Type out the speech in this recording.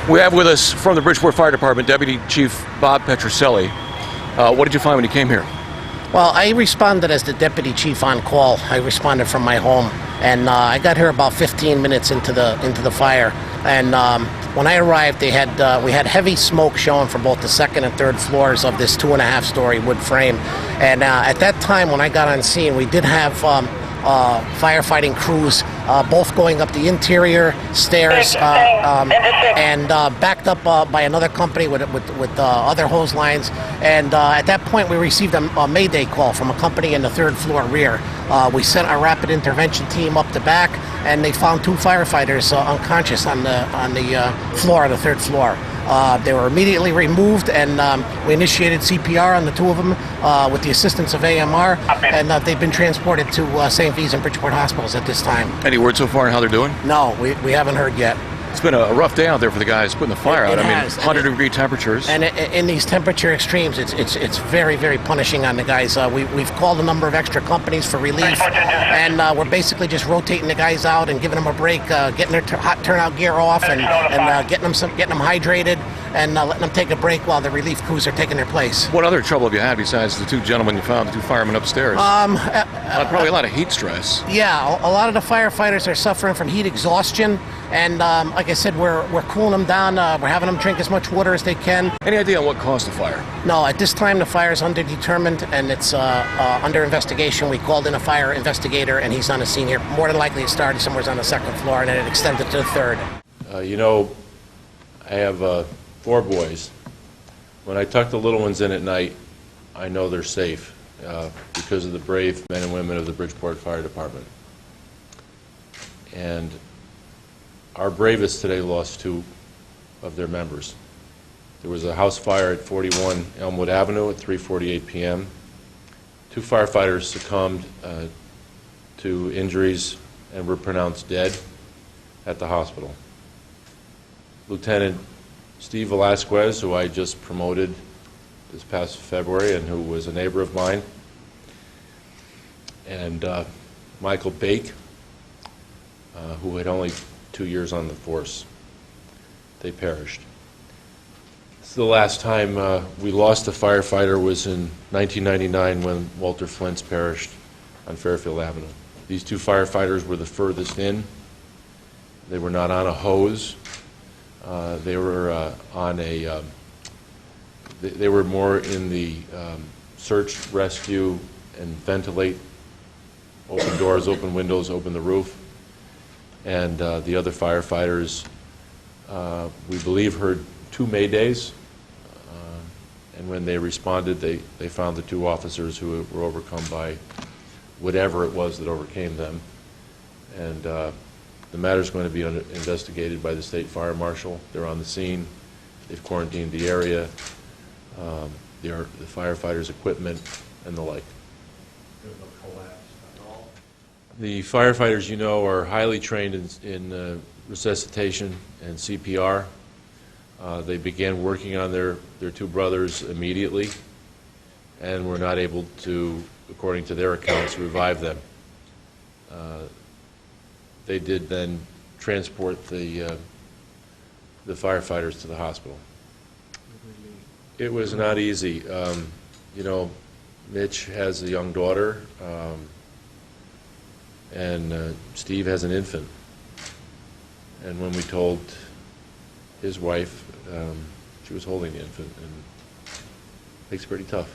We have with us from the Bridgeport Fire Department Deputy Chief Bob Petroselli. What did you find when you came here? Well, I responded as the deputy chief on call. I responded from my home, and I got here about 15 minutes into the fire. And when I arrived, we had heavy smoke showing from both the second and third floors of this 2.5-story wood frame. And at that time, when I got on scene, we did have firefighting crews both going up the interior stairs and backed up by another company with other hose lines. And at that point, we received a mayday call from a company in the third floor rear. We sent our rapid intervention team up the back, and they found 2 firefighters unconscious on the floor of the third floor. They were immediately removed, and we initiated CPR on the 2 of them with the assistance of AMR, and they've been transported to St. V's and Bridgeport hospitals at this time. Any word so far on how they're doing? No, we haven't heard yet. It's been a rough day out there for the guys putting the fire out. I mean, 100-degree temperatures. And in these temperature extremes, it's very, very punishing on the guys. We've called a number of extra companies for relief, and we're basically just rotating the guys out and giving them a break, getting their hot turnout gear off, and getting them hydrated, and letting them take a break while the relief crews are taking their place. What other trouble have you had besides the 2 gentlemen you found, the 2 firemen upstairs? Probably a lot of heat stress. Yeah, a lot of the firefighters are suffering from heat exhaustion, and like I said, we're cooling them down. We're having them drink as much water as they can. Any idea on what caused the fire? No, at this time the fire is undetermined, and it's under investigation. We called in a fire investigator, and he's on the scene here. More than likely it started somewhere on the 2nd floor, and then it extended to the 3rd. You know, I have 4 boys. When I tuck the little ones in at night, I know they're safe because of the brave men and women of the Bridgeport Fire Department. And our bravest today lost 2 of their members. There was a house fire at 41 Elmwood Avenue at 3:48 p.m. 2 firefighters succumbed to injuries and were pronounced dead at the hospital. Lieutenant Steve Velasquez, who I just promoted this past February and who was a neighbor of mine, and Michael Baik, who had only 2 years on the force. They perished. The last time we lost a firefighter was in 1999 when Walter Flint's perished on Fairfield Avenue. These 2 firefighters were the furthest in. They were not on a hose. They were on a. They were more in the search, rescue, and ventilate. Open doors, open windows, open the roof. And the other firefighters, we believe, heard 2 maydays. And when they responded, they found the 2 officers who were overcome by whatever it was that overcame them. And the matter is going to be investigated by the state fire marshal. They're on the scene. They've quarantined the area, the firefighters' equipment, and the like. The firefighters, you know, are highly trained in resuscitation and CPR. They began working on their 2 brothers immediately, and were not able to, according to their accounts, revive them. They did then transport the firefighters to the hospital. It was not easy. You know, Mitch has a young daughter, and Steve has an infant. And when we told his wife, she was holding the infant, and it makes it pretty tough.